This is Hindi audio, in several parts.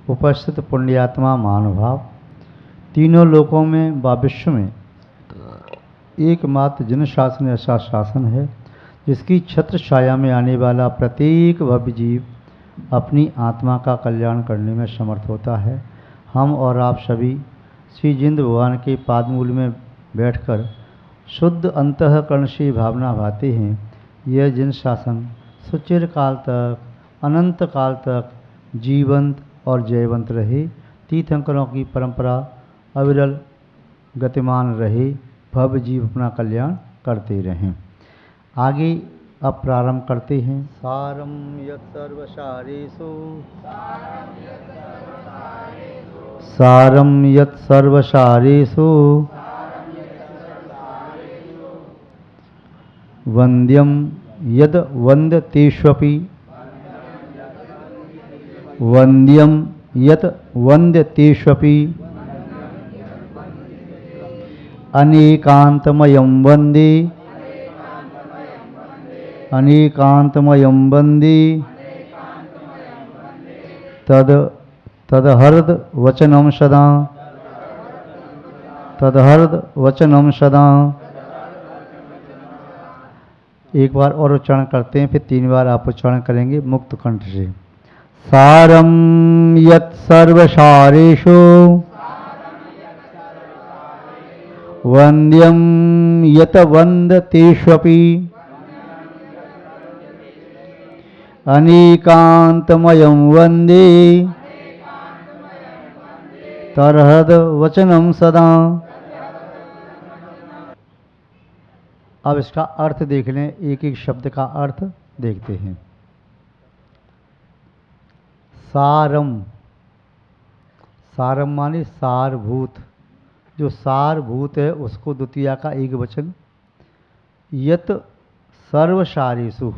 उपस्थित पुण्यात्मा महानुभाव, तीनों लोकों में व विश्व में एकमात्र जिन शासन ऐसा शासन है जिसकी छत्र छाया में आने वाला प्रत्येक भव्य जीव अपनी आत्मा का कल्याण करने में समर्थ होता है। हम और आप सभी श्री जिंद भगवान के पादमूल में बैठकर शुद्ध अंतःकरण से भावना भाते हैं। यह जिन शासन सुचिर काल तक, अनंत काल तक जीवंत और जयवंत रहे, तीर्थंकरों की परंपरा अविरल गतिमान रहे, भव्य जीव अपना कल्याण करते रहें। आगे अब प्रारंभ करते हैं। सारम यत् सर्वसारेषु, सारम यत् सर्वसारेषु वन्द्यं यद वन्द्यतेष्वपि, वन्द्यं यत् वन्द्यतेष्वपि अनेकान्तमयं वन्दे, अनेकान्तमयं वन्दे तदहर्द वचनं सदा, तदहर्द वचनं सदा। एक बार और उच्चारण करते हैं, फिर 3 बार आप उच्चारण करेंगे मुक्त कंठ से। सारम यत् सर्वसारेषु वन्द्यं यत् वन्द्यतेष्वपि अनेकान्तमयं वन्दे तरहद वचनं सदा। अब इसका अर्थ देख लें, एक एक शब्द का अर्थ देखते हैं। सारम, सारम माने सारभूत, जो सारभूत है उसको द्वितीया का एक वचन। यत सर्वसारेषु,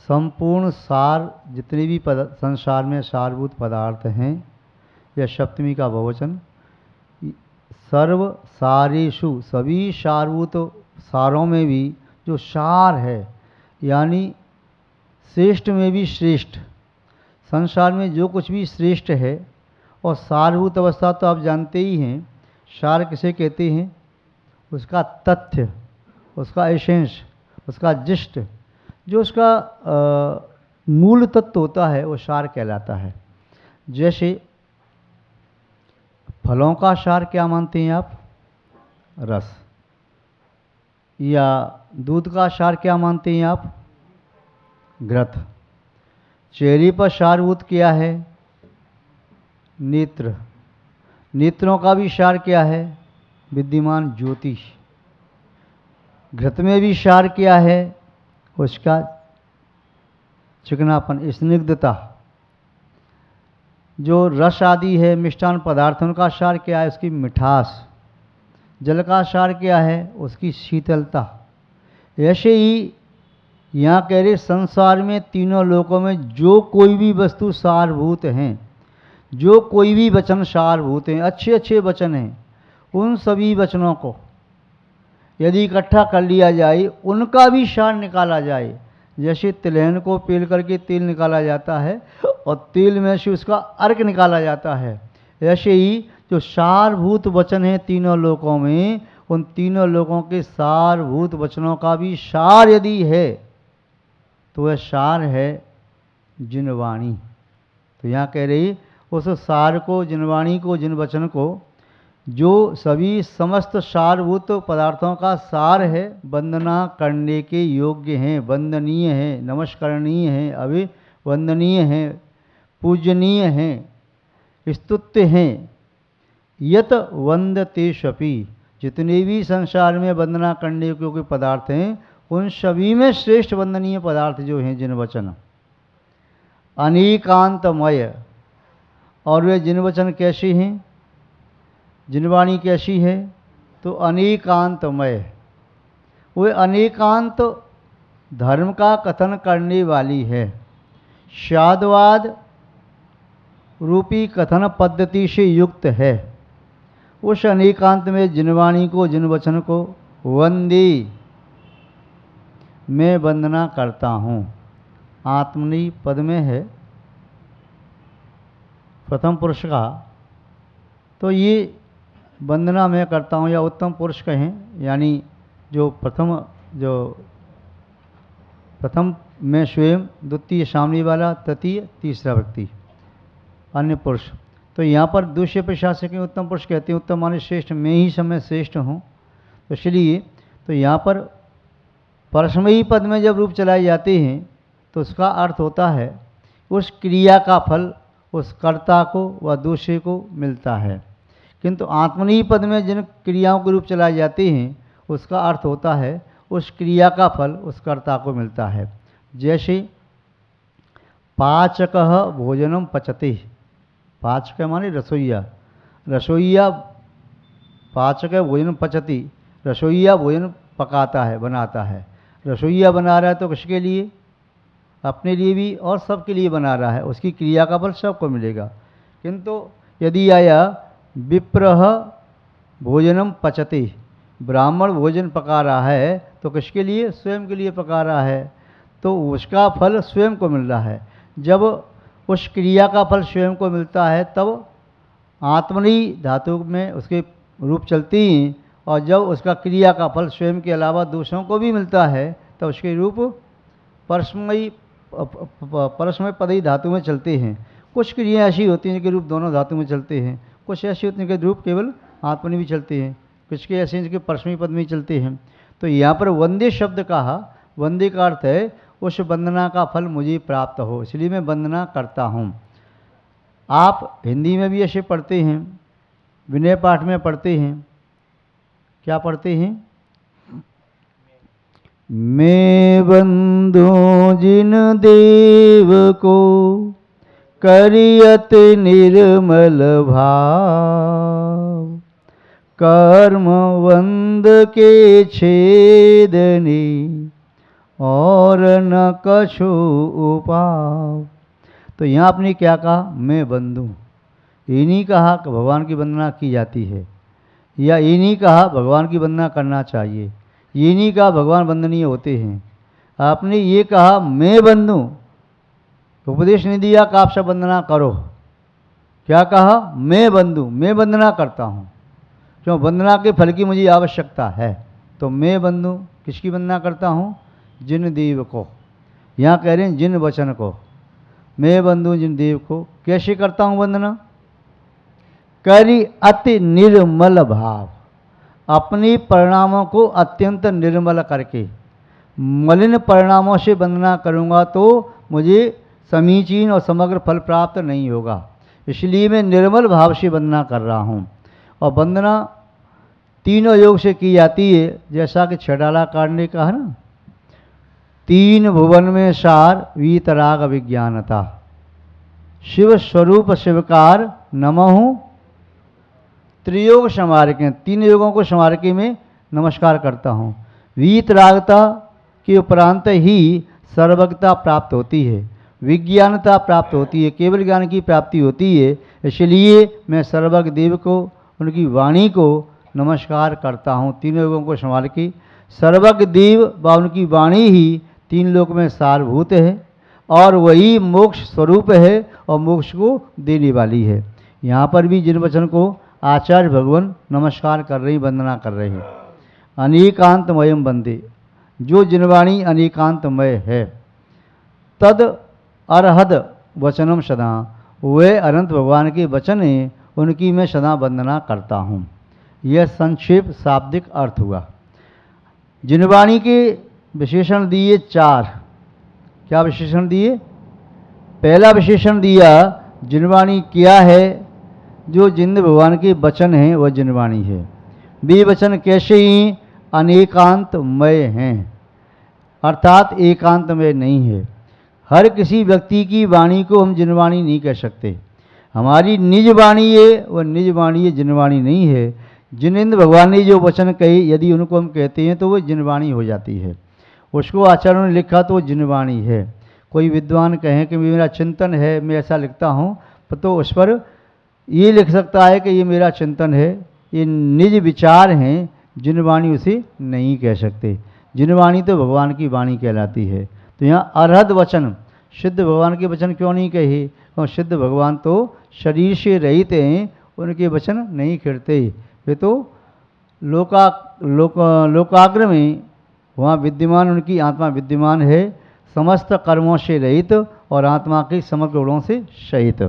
संपूर्ण सार जितने भी संसार में सारभूत पदार्थ हैं, यह सप्तमी का बहुवचन। सर्व सारेषु, सभी सारभूत सारों में भी जो सार है, यानी श्रेष्ठ में भी श्रेष्ठ, संसार में जो कुछ भी श्रेष्ठ है, और सारभूत अवस्था तो आप जानते ही हैं। सार किसे कहते हैं? उसका तथ्य, उसका एसेंस, उसका जिष्ट, जो उसका मूल तत्व होता है वो सार कहलाता है। जैसे फलों का सार क्या मानते हैं आप? रस। या दूध का सार क्या मानते हैं आप? घृत। चेहरे पर सारभूत क्या है? नेत्र। नेत्रों का भी सार क्या है? विद्यमान ज्योति। घृत में भी सार क्या है? उसका चिकनापन, स्निग्धता। जो रस आदि है मिष्टान पदार्थों का सार क्या है? उसकी मिठास। जल का सार क्या है? उसकी शीतलता। ऐसे ही यहाँ कह रहे संसार में तीनों लोकों में जो कोई भी वस्तु सारभूत हैं, जो कोई भी वचन सारभूत हैं, अच्छे अच्छे वचन हैं, उन सभी वचनों को यदि इकट्ठा कर लिया जाए, उनका भी सार निकाला जाए। जैसे तिलहन को पेल करके तेल निकाला जाता है और तेल में से उसका अर्क निकाला जाता है, ऐसे ही जो सारभूत वचन हैं तीनों लोकों में, उन तीनों लोकों के सारभूत वचनों का भी सार यदि है तो वह सार है जिनवाणी। तो यहाँ कह रही उस सार को, जिनवाणी को, जिन वचन को, जो सभी समस्त सारभूत पदार्थों का सार है, वंदना करने के योग्य हैं, वंदनीय हैं, नमस्करणीय हैं, अभिवंदनीय हैं, पूजनीय हैं, स्तुत्य हैं। यत वंदतेष्वपि, जितने भी संसार में वंदना करने योग्य पदार्थ हैं, उन सभी में श्रेष्ठ वंदनीय पदार्थ जो हैं जिन वचन, अनेकांतमय। और वे जिन वचन कैसे हैं, जिनवाणी कैसी है? तो अनेकांतमय। वे अनेकांत धर्म का कथन करने वाली है, शादवाद रूपी कथन पद्धति से युक्त है। उस अनेकांत में जिनवाणी को, जिन वचन को वंदे, मैं वंदना करता हूँ। आत्मनेपद में है, प्रथम पुरुष का, तो ये वंदना मैं करता हूँ, या उत्तम पुरुष कहें, यानी जो प्रथम मैं स्वयं, द्वितीय सामने वाला, तृतीय तीसरा व्यक्ति अन्य पुरुष। तो यहाँ पर दूसरे प्रशासक के उत्तम पुरुष कहते हैं, उत्तम माने श्रेष्ठ, मैं ही समय श्रेष्ठ हूँ। तो इसलिए तो यहाँ पर परस्मयी पद में जब रूप चलाए जाते हैं तो उसका अर्थ होता है उस क्रिया का फल उस कर्ता को व दूसरे को मिलता है। किंतु आत्मनेयी पद में जिन क्रियाओं के रूप चलाए जाते हैं उसका अर्थ होता है उस क्रिया का फल उस कर्ता को मिलता है। जैसे पाचक भोजनम पचते, पाचक माने रसोईया, रसोईया पाचक भोजनम पचती, रसोईया भोजन पकाता है, बनाता है। रसोईया बना रहा है तो किसके लिए? अपने लिए भी और सबके लिए बना रहा है, उसकी क्रिया का फल सबको मिलेगा। किंतु यदि आया विप्रह भोजनम पचते, ब्राह्मण भोजन पका रहा है तो किसके लिए? स्वयं के लिए पका रहा है, तो उसका फल स्वयं को मिल रहा है। जब उस क्रिया का फल स्वयं को मिलता है तब आत्मनेयी धातु में उसके रूप चलती हैं, और जब उसका क्रिया का फल स्वयं के अलावा दूसरों को भी मिलता है तब उसके रूप परस्मय पदई धातु में चलते हैं। कुछ क्रिया ऐसी होती हैं जिनके रूप दोनों धातु में चलते हैं, कुछ ऐसी होती हैं जिनके रूप केवल आत्मनेयी भी चलते हैं, कुछ के ऐसे जिनके परस्मयी पद में ही चलते हैं। तो यहाँ पर वंदे शब्द कहा, वंदे का अर्थ है उस वंदना का फल मुझे प्राप्त हो, इसलिए मैं वंदना करता हूँ। आप हिंदी में भी ऐसे पढ़ते हैं, विनय पाठ में पढ़ते हैं, क्या पढ़ते हैं? मैं बंधु जिन देव को करियत निर्मल भाव, कर्म वंद के छेदनी और न कछु उपाव। तो यहाँ आपने क्या कहा? मैं बंधु। ये नहीं कहा कि भगवान की वंदना की जाती है, या ये नहीं कहा भगवान की वंदना करना चाहिए, ये नहीं कहा भगवान वंदनीय होते हैं। आपने ये कहा मैं बंधु, उपदेश नहीं दिया कि आप सब वंदना करो। क्या कहा? मैं बंधु, मैं वंदना करता हूँ, क्यों? वंदना के फल की मुझे आवश्यकता है। तो मैं बंधु किसकी वंदना करता हूँ? जिन देव को। यहाँ कह रहे हैं जिन वचन को, मैं बंधु जिन देव को। कैसे करता हूँ वंदना? करी अति निर्मल भाव, अपने परिणामों को अत्यंत निर्मल करके। मलिन परिणामों से वंदना करूँगा तो मुझे समीचीन और समग्र फल प्राप्त नहीं होगा, इसलिए मैं निर्मल भाव से वंदना कर रहा हूँ। और वंदना तीनों योग से की जाती है, जैसा कि छटाला कार ने कहा ना, तीन भुवन में सार वीतराग विज्ञानता, शिव स्वरूप शिवकार नमहु त्रियोग समारके, तीन योगों को समारके में नमस्कार करता हूँ। वीतरागता के उपरांत ही सर्वज्ञता प्राप्त होती है, विज्ञानता प्राप्त होती है, केवल ज्ञान की प्राप्ति होती है। इसलिए मैं सर्वज्ञ देव को, उनकी वाणी को नमस्कार करता हूँ। तीनों योगों को संभाल के सर्वज्ञ देव व उनकी वाणी ही तीन लोक में सारभूत है, और वही मोक्ष स्वरूप है और मोक्ष को देने वाली है। यहाँ पर भी जिन वचन को आचार्य भगवान नमस्कार कर रहे हैं, वंदना कर रहे हैं। अनेकांतमयम वंदे, जो जिनवाणी अनेकांतमय है। तद अरहद वचनम सदा, वे अनंत भगवान के वचन हैं, उनकी मैं सदा वंदना करता हूँ। यह संक्षेप शाब्दिक अर्थ हुआ। जिनवाणी के विशेषण दिए चार। क्या विशेषण दिए? पहला विशेषण दिया जिनवाणी क्या है? जो जिन भगवान के वचन हैं वह जिनवाणी है। वे वचन कैसे ही? अनेकांतमय हैं, अर्थात एकांतमय नहीं है। हर किसी व्यक्ति की वाणी को हम जिनवाणी नहीं कह सकते। हमारी निज वाणी है, वह निज वाणी है, जिनवाणी नहीं है। जिनेंद्र भगवान ने जो वचन कहे यदि उनको हम कहते हैं तो वो जिनवाणी हो जाती है। उसको आचार्यों ने लिखा तो वो जिनवाणी है। कोई विद्वान कहें कि मेरा चिंतन है, मैं ऐसा लिखता हूँ, तो उस पर ये लिख सकता है कि ये मेरा चिंतन है, ये निज विचार हैं, जिनवाणी उसे नहीं कह सकते। जिनवाणी तो भगवान की वाणी कहलाती है। तो यहाँ अरहद वचन, सिद्ध भगवान के वचन क्यों नहीं कहे? और सिद्ध भगवान तो शरीर से रहित हैं, उनके वचन नहीं खिड़ते। वे तो लोकाग्र में वहाँ विद्यमान, उनकी आत्मा विद्यमान है, समस्त कर्मों से रहित और आत्मा के समग्र गुणों से सहित।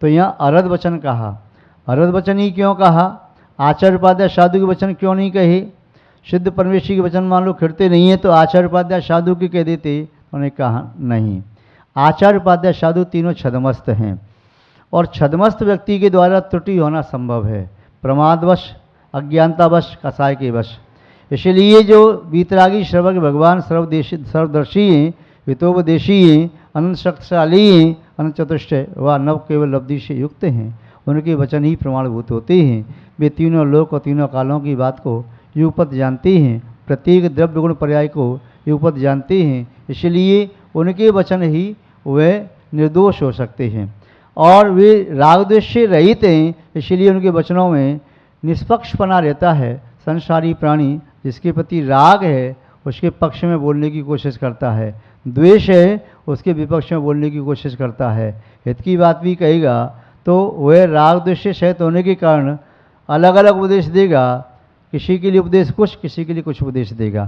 तो यहाँ अरद वचन कहा। अरद वचन ही क्यों कहा? आचार्य उपाध्याय साधु के वचन क्यों नहीं कहे? सिद्ध परमेश्वरी के वचन मान लो खिड़ते नहीं है तो आचार्य उपाध्याय साधु के कह देते, उन्होंने कहा नहीं। आचार्य उपाध्याय साधु तीनों छदमस्त हैं और छदमस्त व्यक्ति के द्वारा त्रुटि होना संभव है, प्रमादवश, अज्ञानतावश, कसाय के वश। इसलिए जो वीतरागी श्रवक भगवान सर्वदर्शी हैं, हितोपदेशी हैं, अनंत शक्तिशाली हैं, अनंत चतुष्ट व नव केवल लब्धि से युक्त हैं, उनके वचन ही प्रमाणभूत होते हैं। वे तीनों लोक और तीनों कालों की बात को युगपत जानते हैं, प्रत्येक द्रव्य गुण पर्याय को युगपत जानते हैं, इसलिए उनके वचन ही वे निर्दोष हो सकते हैं। और वे राग द्वेष से रहित हैं, इसलिए उनके वचनों में निष्पक्षपना रहता है। संसारी प्राणी जिसके प्रति राग है उसके पक्ष में बोलने की कोशिश करता है, द्वेष है उसके विपक्ष में बोलने की कोशिश करता है, हित की बात भी कहेगा तो वह राग द्वेष से सहित होने के कारण अलग अलग उपदेश देगा। किसी के लिए उपदेश कुछ, किसी के लिए कुछ उपदेश देगा।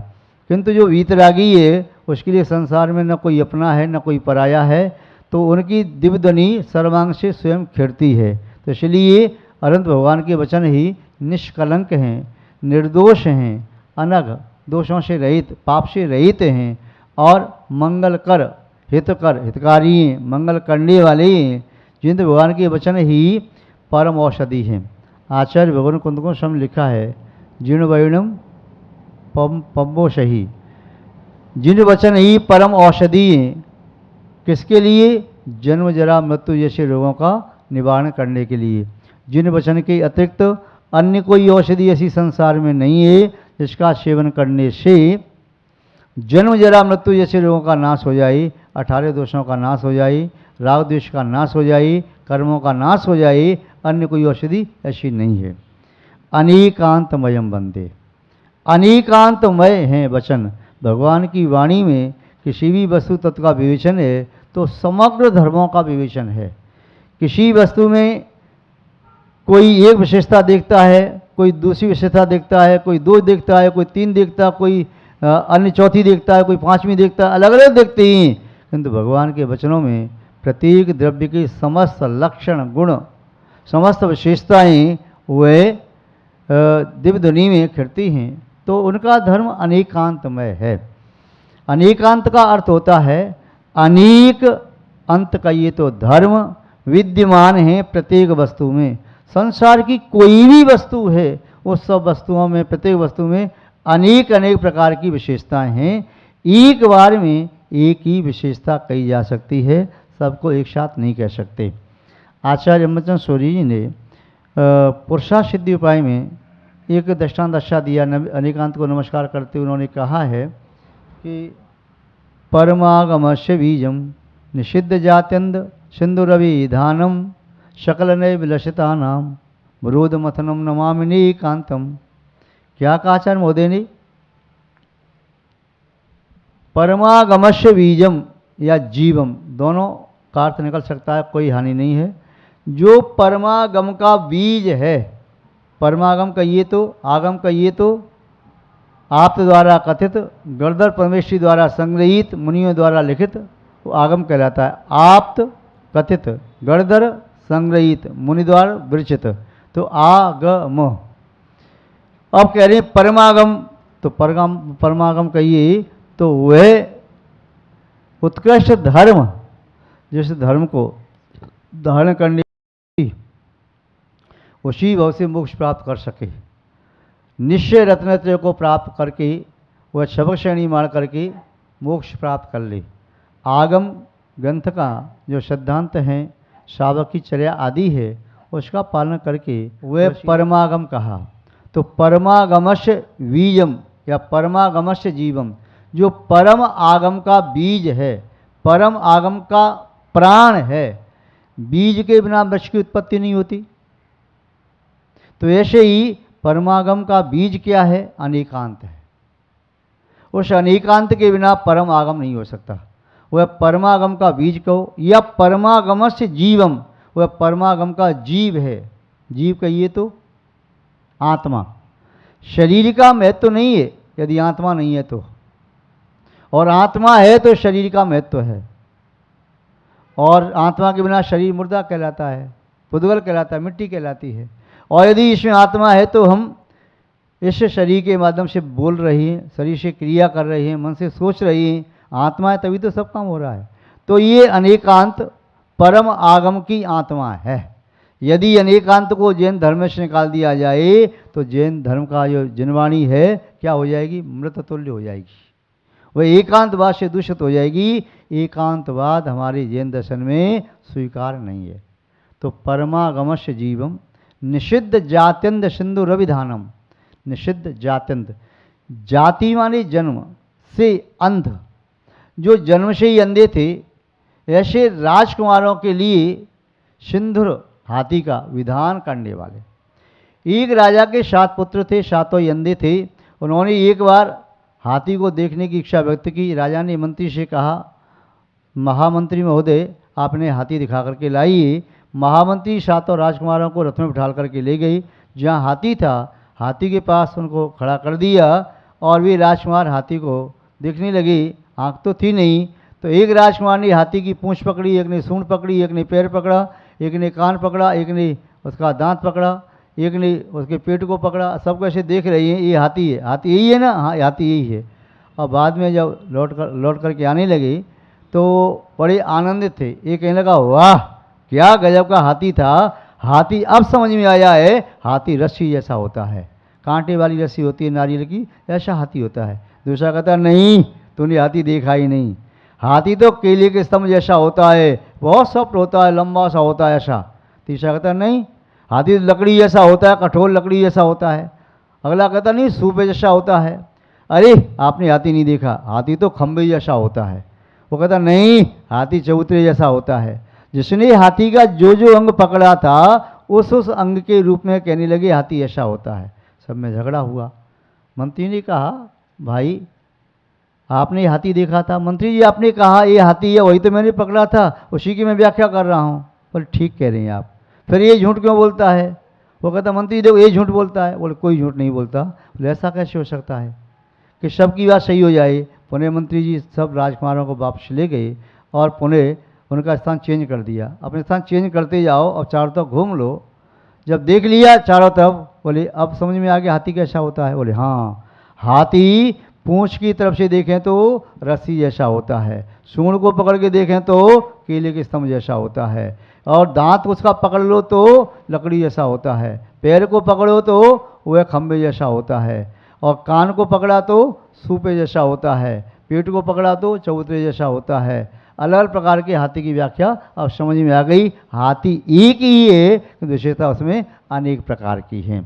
किंतु जो वीतरागी है उसके लिए संसार में न कोई अपना है न कोई पराया है, तो उनकी दिव्य ध्वनि सर्वांग से स्वयं खिड़ती है। तो इसलिए अनंत भगवान के वचन ही निष्कलंक हैं, निर्दोष हैं, अनग, दोषों से रहित, पाप से रहित हैं और मंगल कर, हितकारी हैं, मंगल करने वाले हैं, जिन भगवान के वचन ही परम औषधि हैं। आचार्य भगवान कुंद को सम लिखा है, जीर्ण वैणम पम्बो सही, जिन वचन ही परम औषधि हैं। किसके लिए? जन्म जरा मृत्यु जैसे रोगों का निवारण करने के लिए। जिन वचन के अतिरिक्त अन्य कोई औषधि ऐसी संसार में नहीं है जिसका सेवन करने से जन्म जरा मृत्यु जैसे रोगों का नाश हो जाए, 18 दोषों का नाश हो जाए, राग द्वेष का नाश हो जाए, कर्मों का नाश हो जाए। अन्य कोई औषधि ऐसी नहीं है। अनेकांतमयम वंदे, अनेकांतमय हैं वचन। भगवान की वाणी में किसी भी वस्तु तत्व का विवेचन है तो समग्र धर्मों का विवेचन है। किसी वस्तु में कोई एक विशेषता देखता है, कोई दूसरी विशेषता देखता है, कोई दो देखता है, कोई तीन देखता है, कोई अन्य चौथी देखता है, कोई पांचवी देखता है, अलग अलग देखते हैं। किंतु भगवान के वचनों में प्रत्येक द्रव्य की समस्त लक्षण, गुण, समस्त विशेषताएं वे दिव्य ध्वनि में खिड़ती हैं। तो उनका धर्म अनेकांतमय है। अनेकांत का अर्थ होता है अनेक अंत का। ये तो धर्म विद्यमान है प्रत्येक वस्तु में। संसार की कोई भी वस्तु है, उस सब वस्तुओं में, प्रत्येक वस्तु में अनेक अनेक प्रकार की विशेषताएं हैं। एक बार में एक ही विशेषता कही जा सकती है, सबको एक साथ नहीं कह सकते। आचार्य अमृतचंद सूरी जी ने पुरुषार्थ सिद्धि उपाय में एक दृष्टांत अच्छा दिया। अनेकांत को नमस्कार करते उन्होंने कहा है कि परमागमस्य बीजम निषिद्ध जात्यंद सिंधुरविधानम शकल नय विलसिता नाम विरोध मथनम नमामिनी कांतम। क्या कहा आचार्य महोदय ने? परमागमस्य बीजम या जीवम, दोनों का अर्थ निकल सकता है, कोई हानि नहीं है। जो परमागम का बीज है, परमागम कहिए तो, आगम कहिए तो, आप द्वारा कथित, गणधर परमेश्वरी द्वारा संग्रहित, मुनियों द्वारा लिखित, वो आगम कहलाता है। आप्त, कथित, गणधर, संग्रहित, मुनि द्वारा विरचित, तो आगम। अब कह रहे हैं परमागम, तो परमागम कहिए तो वह उत्कृष्ट धर्म, जिस धर्म को धारण करने उसी भाव से मोक्ष प्राप्त कर सके, निश्चय रत्नत्रय को प्राप्त करके वह सबक श्रेणी मार करके मोक्ष प्राप्त कर ले। आगम ग्रंथ का जो सिद्धांत हैं, शावक की चर्या आदि है, उसका पालन करके वह परमागम कहा। तो परमागमस्य बीजम या परमागमस्य जीवम, जो परम आगम का बीज है, परम आगम का प्राण है। बीज के बिना वृक्ष की उत्पत्ति नहीं होती। तो ऐसे ही परमागम का बीज क्या है? अनेकांत है। उस अनेकांत के बिना परम आगम नहीं हो सकता। वह परमागम का बीज कहो या परमागमस्य जीवम, वह परमागम का जीव है। जीव कहिए तो आत्मा। शरीर का महत्व तो नहीं है यदि आत्मा नहीं है तो, और आत्मा है तो शरीर का महत्व है। और आत्मा के बिना शरीर मुर्दा कहलाता है, पुद्गल कहलाता है, मिट्टी कहलाती है। और यदि इसमें आत्मा है तो हम इस शरीर के माध्यम से बोल रही हैं, शरीर से क्रिया कर रही हैं, मन से सोच रही हैं। आत्मा है तभी तो सब काम हो रहा है। तो ये अनेकांत परम आगम की आत्मा है। यदि अनेकांत को जैन धर्म से निकाल दिया जाए तो जैन धर्म का जो जिनवाणी है क्या हो जाएगी? मृत तुल्य हो जाएगी। वह एकांतवाद से दूषित हो जाएगी। एकांतवाद हमारे जैन दर्शन में स्वीकार नहीं है। तो परमागमस्य जीवम निषिद्ध जात्यंत सिंधु रविधानम। निषिद्ध जात्यंत, जाति माने जन्म से अंध, जो जन्म से ही अंधे थे, ऐसे राजकुमारों के लिए सिंधुर हाथी का विधान करने वाले। एक राजा के 7 पुत्र थे, 7 ही अंधे थे। उन्होंने एक बार हाथी को देखने की इच्छा व्यक्त की। राजा ने मंत्री से कहा, महामंत्री महोदय आपने हाथी दिखा करके लाइए। महामंत्री 7 राजकुमारों को रथ में बिठा करके ले गई। जहाँ हाथी था, हाथी के पास उनको खड़ा कर दिया और वे राजकुमार हाथी को देखने लगे। आँख तो थी नहीं, तो एक राजकुमार ने हाथी की पूंछ पकड़ी, एक ने सूंड पकड़ी, एक ने पैर पकड़ा, एक ने कान पकड़ा, एक ने उसका दांत पकड़ा, एक ने उसके पेट को पकड़ा। सब कैसे देख रही हैं, ये हाथी है, हाथी यही है ना? हाँ, हाथी यही है। और बाद में जब लौट करके आने लगे तो बड़े आनंदित थे। ये कहने लगा, वाह क्या गजब का हाथी था। हाथी अब समझ में आया है, हाथी रस्सी जैसा होता है, कांटे वाली रस्सी होती है नारियल की, ऐसा हाथी होता है। दूसरा कहता नहीं, तूने हाथी देखा ही नहीं, हाथी तो केले के स्तंभ जैसा होता है, बहुत सॉफ्ट होता है, लंबा सा होता है ऐसा। तीसरा कहता नहीं, हाथी लकड़ी जैसा होता है, कठोर लकड़ी जैसा होता है। अगला कहता नहीं, सूपे जैसा होता है। अरे आपने हाथी नहीं देखा, हाथी तो खंबे जैसा होता है। वो कहता नहीं, हाथी चबूतरे जैसा होता है। जिसने हाथी का जो अंग पकड़ा था उस अंग के रूप में कहने लगे हाथी ऐसा होता है। सब में झगड़ा हुआ। मंत्री ने कहा, भाई आपने हाथी देखा था? मंत्री जी आपने कहा ये हाथी है, वही तो मैंने पकड़ा था, उसी की मैं व्याख्या कर रहा हूँ। बोले ठीक कह रहे हैं आप, फिर ये झूठ क्यों बोलता है? वो कहता मंत्री देखो ये झूठ बोलता है। बोले कोई झूठ नहीं बोलता। बोले ऐसा कैसे हो सकता है कि सबकी बात सही हो जाए? पुणे मंत्री जी सब राजकुमारों को वापस ले गए और पुणे उनका स्थान चेंज कर दिया। अपने स्थान चेंज करते जाओ और चारों तरफ घूम लो। जब देख लिया चारों तरफ, बोले अब समझ में आ गया हाथी कैसा होता है? बोले हाँ, हाथी पूंछ की तरफ से देखें तो रस्सी जैसा होता है, सूंड को पकड़ के देखें तो केले के स्तंभ जैसा होता है, और दांत उसका पकड़ लो तो लकड़ी जैसा होता है, पैर को पकड़ो तो वह खंबे जैसा होता है, और कान को पकड़ा तो सूपे जैसा होता है, पेट को पकड़ा तो चबूतरे जैसा होता है। अलग अलग प्रकार के हाथी की व्याख्या अब समझ में आ गई। हाथी एक ही है, विशेषता उसमें अनेक प्रकार की है।